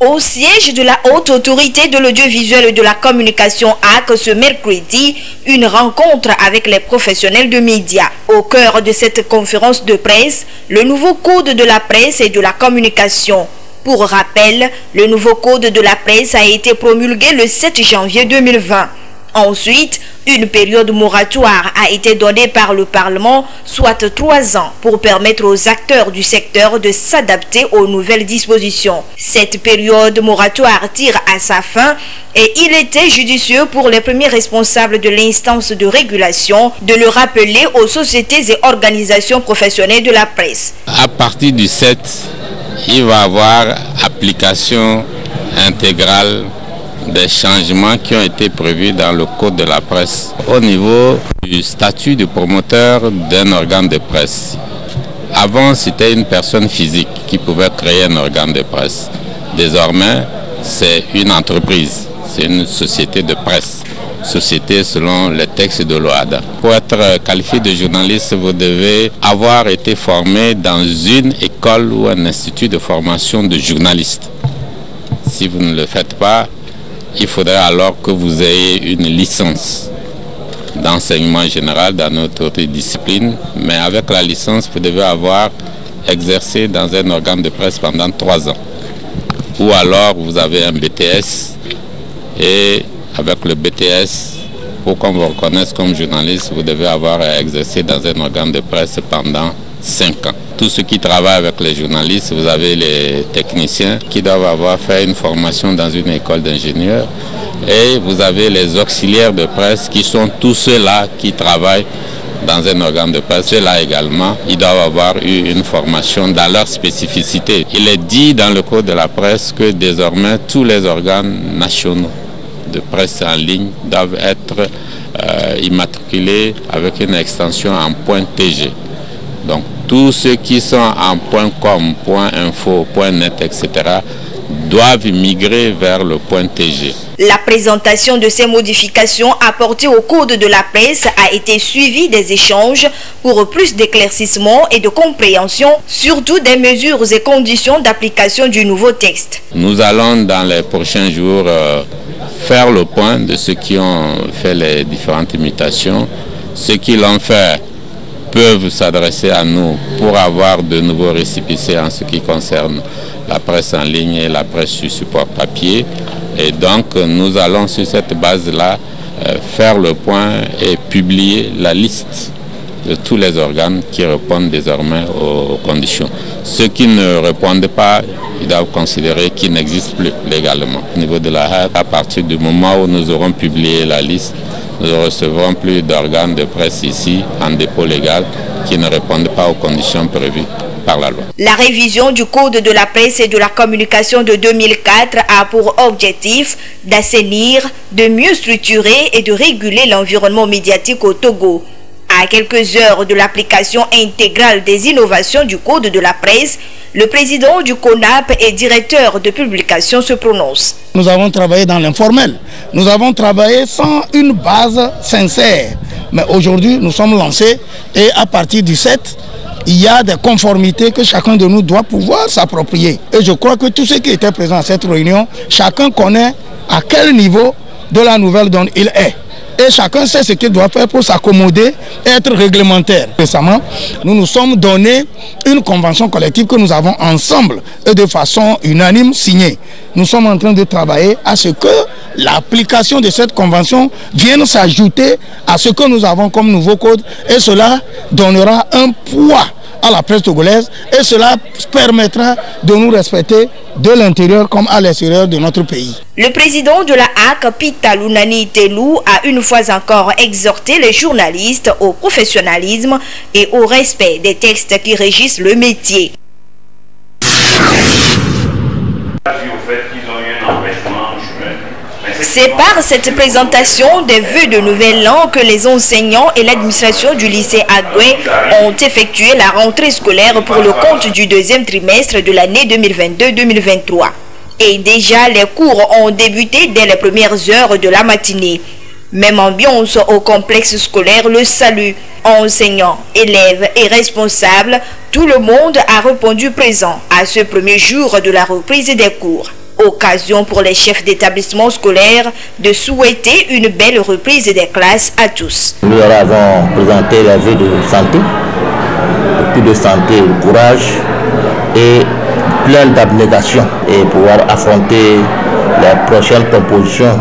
Au siège de la Haute Autorité de l'Audiovisuel et de la Communication AC ce mercredi, une rencontre avec les professionnels de médias. Au cœur de cette conférence de presse, le nouveau code de la presse et de la communication. Pour rappel, le nouveau code de la presse a été promulgué le 7 janvier 2020. Ensuite, une période moratoire a été donnée par le Parlement, soit 3 ans, pour permettre aux acteurs du secteur de s'adapter aux nouvelles dispositions. Cette période moratoire tire à sa fin et il était judicieux pour les premiers responsables de l'instance de régulation de le rappeler aux sociétés et organisations professionnelles de la presse. À partir du 7, il va y avoir application intégrale des changements qui ont été prévus dans le code de la presse au niveau du statut de promoteur d'un organe de presse. Avant, c'était une personne physique qui pouvait créer un organe de presse. Désormais, c'est une entreprise, c'est une société de presse, société selon les textes de l'OHADA. Pour être qualifié de journaliste, vous devez avoir été formé dans une école ou un institut de formation de journaliste. Si vous ne le faites pas, il faudrait alors que vous ayez une licence d'enseignement général dans notre discipline, mais avec la licence, vous devez avoir exercé dans un organe de presse pendant 3 ans. Ou alors vous avez un BTS et avec le BTS, pour qu'on vous reconnaisse comme journaliste, vous devez avoir exercé dans un organe de presse pendant 5 ans. Tous ceux qui travaillent avec les journalistes, vous avez les techniciens qui doivent avoir fait une formation dans une école d'ingénieurs et vous avez les auxiliaires de presse qui sont tous ceux-là qui travaillent dans un organe de presse. Ceux-là également, ils doivent avoir eu une formation dans leur spécificité. Il est dit dans le code de la presse que désormais tous les organes nationaux de presse en ligne doivent être immatriculés avec une extension en .tg. Donc tous ceux qui sont en .com, .info, .net, etc. doivent migrer vers le .tg. La présentation de ces modifications apportées au code de la presse a été suivie des échanges pour plus d'éclaircissement et de compréhension, surtout des mesures et conditions d'application du nouveau texte. Nous allons dans les prochains jours faire le point de ceux qui ont fait les différentes mutations. Ceux qui l'ont fait peuvent s'adresser à nous pour avoir de nouveaux récépissés en ce qui concerne la presse en ligne et la presse sur support papier. Et donc nous allons sur cette base-là faire le point et publier la liste de tous les organes qui répondent désormais aux conditions. Ceux qui ne répondent pas, ils doivent considérer qu'ils n'existent plus légalement. Au niveau de la HAD, à partir du moment où nous aurons publié la liste, nous ne recevrons plus d'organes de presse ici en dépôt légal qui ne répondent pas aux conditions prévues par la loi. La révision du Code de la presse et de la communication de 2004 a pour objectif d'assainir, de mieux structurer et de réguler l'environnement médiatique au Togo. À quelques heures de l'application intégrale des innovations du Code de la presse, le président du CONAP et directeur de publication se prononce. Nous avons travaillé dans l'informel. Nous avons travaillé sans une base sincère. Mais aujourd'hui, nous sommes lancés et à partir du 7, il y a des conformités que chacun de nous doit pouvoir s'approprier. Et je crois que tous ceux qui étaient présents à cette réunion, chacun connaît à quel niveau de la nouvelle donne il est. Et chacun sait ce qu'il doit faire pour s'accommoder et être réglementaire. Récemment, nous nous sommes donné une convention collective que nous avons ensemble et de façon unanime signée. Nous sommes en train de travailler à ce que l'application de cette convention vienne s'ajouter à ce que nous avons comme nouveau code et cela donnera un poids à la presse togolaise et cela permettra de nous respecter de l'intérieur comme à l'extérieur de notre pays. Le président de la HAC, Pita Lunani Telou, a une fois encore exhorté les journalistes au professionnalisme et au respect des textes qui régissent le métier. C'est par cette présentation des vœux de nouvel an que les enseignants et l'administration du lycée Agoué ont effectué la rentrée scolaire pour le compte du deuxième trimestre de l'année 2022-2023. Et déjà, les cours ont débuté dès les premières heures de la matinée. Même ambiance au complexe scolaire Le Salut. Enseignants, élèves et responsables, tout le monde a répondu présent à ce premier jour de la reprise des cours. Occasion pour les chefs d'établissement scolaire de souhaiter une belle reprise des classes à tous. Nous leur avons présenté la vie de santé, plus de santé, de courage et plein d'abnégation et pouvoir affronter la prochaine composition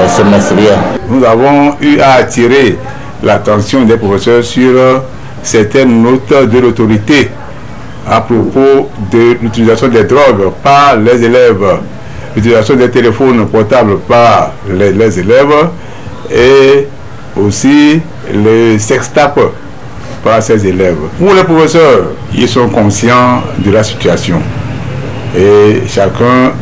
semestrielle. Nous avons eu à attirer l'attention des professeurs sur certaines notes de l'autorité à propos de l'utilisation des drogues par les élèves, l'utilisation des téléphones portables par les élèves et aussi les sextapes par ces élèves. Pour les professeurs, ils sont conscients de la situation et chacun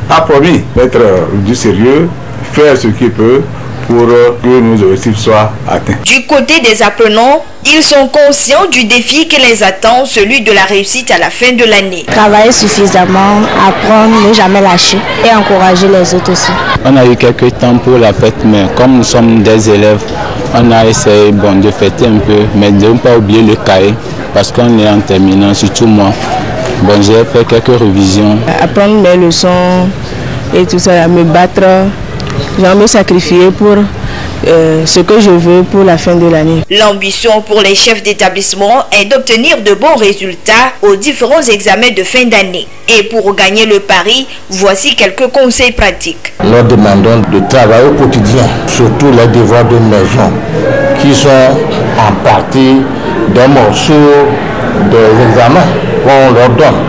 a promis d'être du sérieux, faire ce qu'il peut pour que nos objectifs soient atteints. Du côté des apprenants, ils sont conscients du défi qui les attend, celui de la réussite à la fin de l'année. Travailler suffisamment, apprendre, ne jamais lâcher et encourager les autres aussi. On a eu quelques temps pour la fête, mais comme nous sommes des élèves, on a essayé de fêter un peu, mais de ne pas oublier le cahier, parce qu'on est en terminant, surtout moi. J'ai fait quelques révisions. Apprendre mes leçons et tout ça, me battre. J'ai me sacrifier pour ce que je veux pour la fin de l'année. L'ambition pour les chefs d'établissement est d'obtenir de bons résultats aux différents examens de fin d'année. Et pour gagner le pari, voici quelques conseils pratiques. Nous demandons de travailler au quotidien, surtout les devoirs de maison, qui sont en partie des morceaux des examens qu'on leur donne.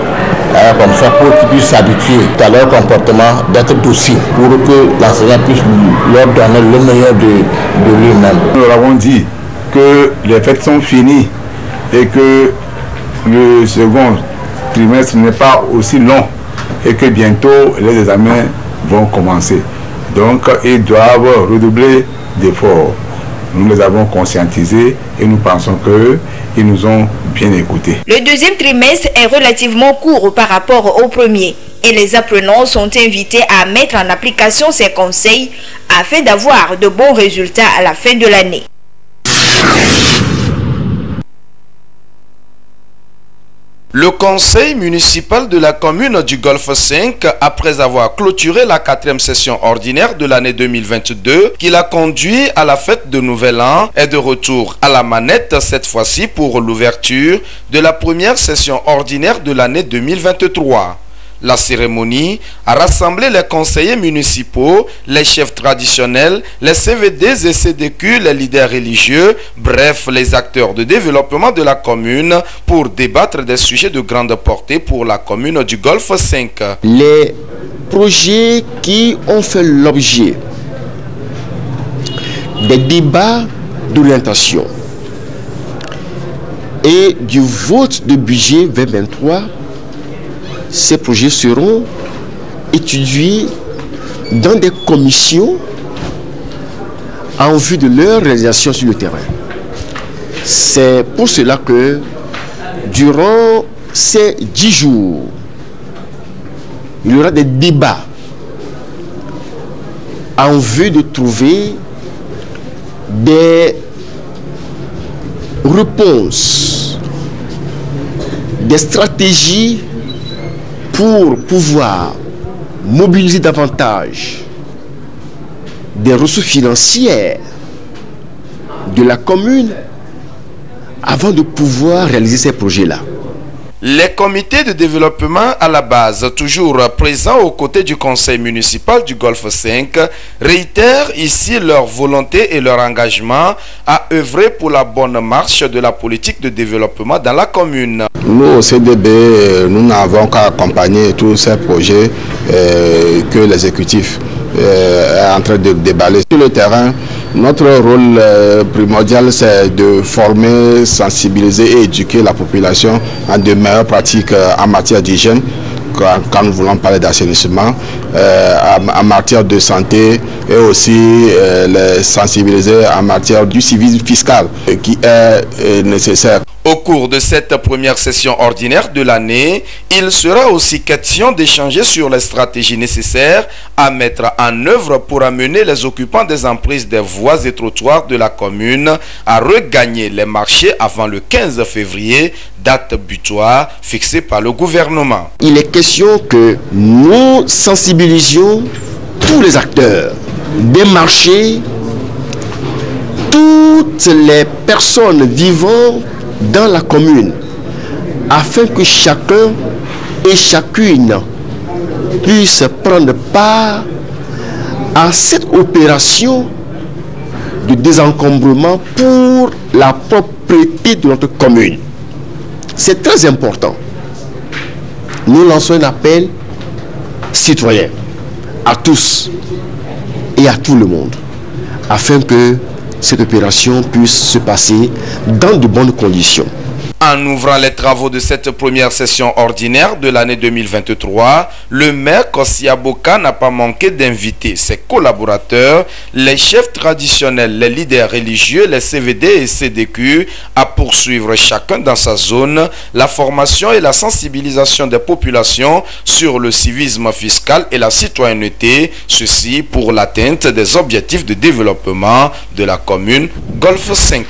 Comme ça, pour qu'ils puissent s'habituer à leur comportement, d'être docile, pour que l'enseignant puisse leur donner le meilleur de lui-même. Nous leur avons dit que les fêtes sont finies et que le second trimestre n'est pas aussi long et que bientôt les examens vont commencer. Donc, ils doivent redoubler d'efforts. Nous les avons conscientisés et nous pensons qu'ils nous ont bien écoutés. Le deuxième trimestre est relativement court par rapport au premier et les apprenants sont invités à mettre en application ces conseils afin d'avoir de bons résultats à la fin de l'année. Le conseil municipal de la commune du Golfe 5, après avoir clôturé la 4e session ordinaire de l'année 2022, qui l'a conduit à la fête de Nouvel An, est de retour à la manette cette fois-ci pour l'ouverture de la première session ordinaire de l'année 2023. La cérémonie a rassemblé les conseillers municipaux, les chefs traditionnels, les CVD et CDQ, les leaders religieux, bref, les acteurs de développement de la commune pour débattre des sujets de grande portée pour la commune du Golfe 5. Les projets qui ont fait l'objet des débats d'orientation et du vote de budget 2023, ces projets seront étudiés dans des commissions en vue de leur réalisation sur le terrain. C'est pour cela que durant ces 10 jours, il y aura des débats en vue de trouver des réponses, des stratégies pour pouvoir mobiliser davantage des ressources financières de la commune avant de pouvoir réaliser ces projets-là. Les comités de développement à la base, toujours présents aux côtés du conseil municipal du Golfe 5, réitèrent ici leur volonté et leur engagement à œuvrer pour la bonne marche de la politique de développement dans la commune. Nous, au CDB, nous n'avons qu'à accompagner tous ces projets que l'exécutif est en train de déballer sur le terrain. Notre rôle primordial, c'est de former, sensibiliser et éduquer la population à de meilleures pratiques en matière d'hygiène, quand nous voulons parler d'assainissement, en matière de santé et aussi les sensibiliser en matière du civisme fiscal qui est nécessaire. Au cours de cette première session ordinaire de l'année, il sera aussi question d'échanger sur les stratégies nécessaires à mettre en œuvre pour amener les occupants des emprises des voies et trottoirs de la commune à regagner les marchés avant le 15 février, date butoir fixée par le gouvernement. Il est question que nous sensibilisions tous les acteurs des marchés, toutes les personnes vivant dans la commune, afin que chacun et chacune puisse prendre part à cette opération de désencombrement pour la propreté de notre commune. C'est très important. Nous lançons un appel citoyen à tous et à tout le monde, afin que cette opération puisse se passer dans de bonnes conditions. En ouvrant les travaux de cette première session ordinaire de l'année 2023, le maire Kossi Aboka n'a pas manqué d'inviter ses collaborateurs, les chefs traditionnels, les leaders religieux, les CVD et CDQ à poursuivre chacun dans sa zone la formation et la sensibilisation des populations sur le civisme fiscal et la citoyenneté, ceci pour l'atteinte des objectifs de développement de la commune Golfe 5.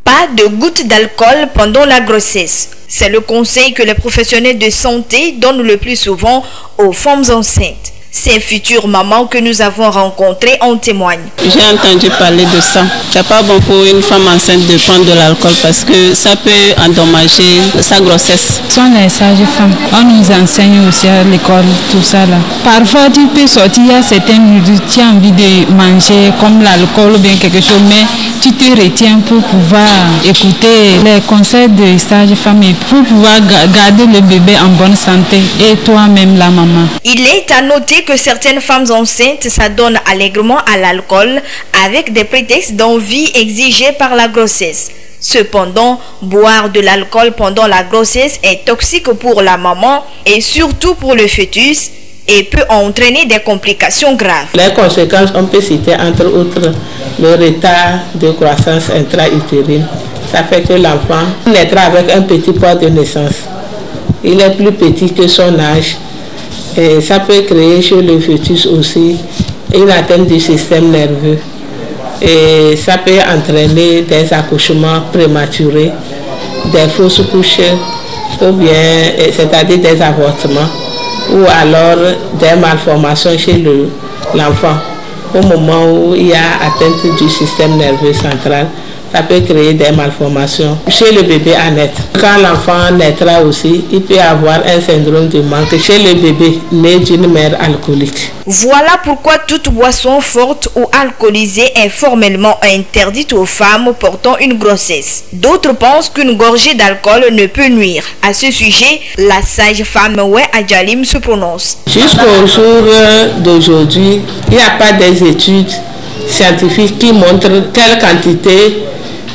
Pas de gouttes d'alcool pendant la grossesse. C'est le conseil que les professionnels de santé donnent le plus souvent aux femmes enceintes. Ces futures mamans que nous avons rencontrées en témoignent. J'ai entendu parler de ça. C'est pas bon pour une femme enceinte de prendre de l'alcool parce que ça peut endommager sa grossesse. Ce sont les sages-femmes. On nous enseigne aussi à l'école, tout ça là. Parfois tu peux sortir à certaines minutes, tu as envie de manger comme l'alcool ou bien quelque chose, mais tu te retiens pour pouvoir écouter les conseils des sages-femmes et pour pouvoir garder le bébé en bonne santé et toi-même la maman. Il est à noter que certaines femmes enceintes s'adonnent allègrement à l'alcool avec des prétextes d'envie exigés par la grossesse. Cependant, boire de l'alcool pendant la grossesse est toxique pour la maman et surtout pour le fœtus et peut entraîner des complications graves. Les conséquences, on peut citer entre autres le retard de croissance intra-utérine. Ça fait que l'enfant naîtra avec un petit poids de naissance. Il est plus petit que son âge. Et ça peut créer chez le fœtus aussi une atteinte du système nerveux. Et ça peut entraîner des accouchements prématurés, des fausses couches, ou bien, c'est-à-dire des avortements, ou alors des malformations chez l'enfant. Au moment où il y a atteinte du système nerveux central, ça peut créer des malformations chez le bébé à naître. Quand l'enfant naîtra aussi, il peut avoir un syndrome de manque chez le bébé né d'une mère alcoolique. Voilà pourquoi toute boisson forte ou alcoolisée est formellement interdite aux femmes portant une grossesse. D'autres pensent qu'une gorgée d'alcool ne peut nuire. À ce sujet, la sage-femme Oué Adjalim se prononce. Jusqu'au jour d'aujourd'hui, il n'y a pas des études scientifiques qui montrent quelle quantité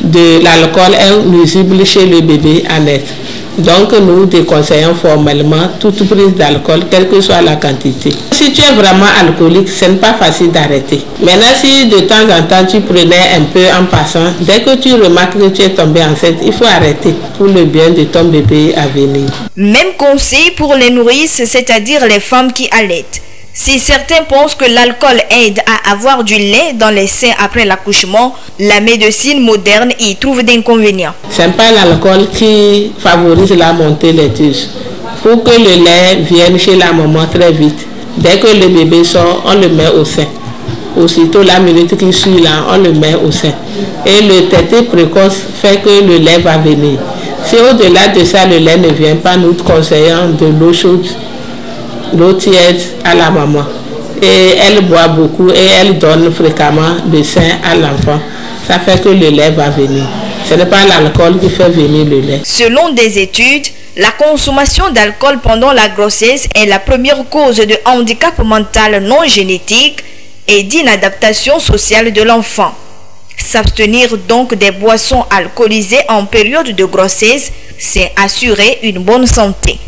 de l'alcool est nuisible chez le bébé à naître. Donc nous déconseillons formellement toute prise d'alcool, quelle que soit la quantité. Si tu es vraiment alcoolique, ce n'est pas facile d'arrêter. Maintenant, si de temps en temps tu prenais un peu en passant, dès que tu remarques que tu es tombé enceinte, il faut arrêter pour le bien de ton bébé à venir. Même conseil pour les nourrices, c'est-à-dire les femmes qui allaitent. Si certains pensent que l'alcool aide à avoir du lait dans les seins après l'accouchement, la médecine moderne y trouve d'inconvénients. Ce n'est pas l'alcool qui favorise la montée laiteuse. Pour que le lait vienne chez la maman très vite, dès que le bébé sort, on le met au sein. Aussitôt la minute qui suit là, on le met au sein. Et le tété précoce fait que le lait va venir. Si au-delà de ça, le lait ne vient pas, nous conseillons de l'eau chaude, l'eau tiède à la maman. Et elle boit beaucoup et elle donne fréquemment le sein à l'enfant. Ça fait que le lait va venir. Ce n'est pas l'alcool qui fait venir le lait. Selon des études, la consommation d'alcool pendant la grossesse est la première cause de handicap mental non génétique et d'inadaptation sociale de l'enfant. S'abstenir donc des boissons alcoolisées en période de grossesse, c'est assurer une bonne santé.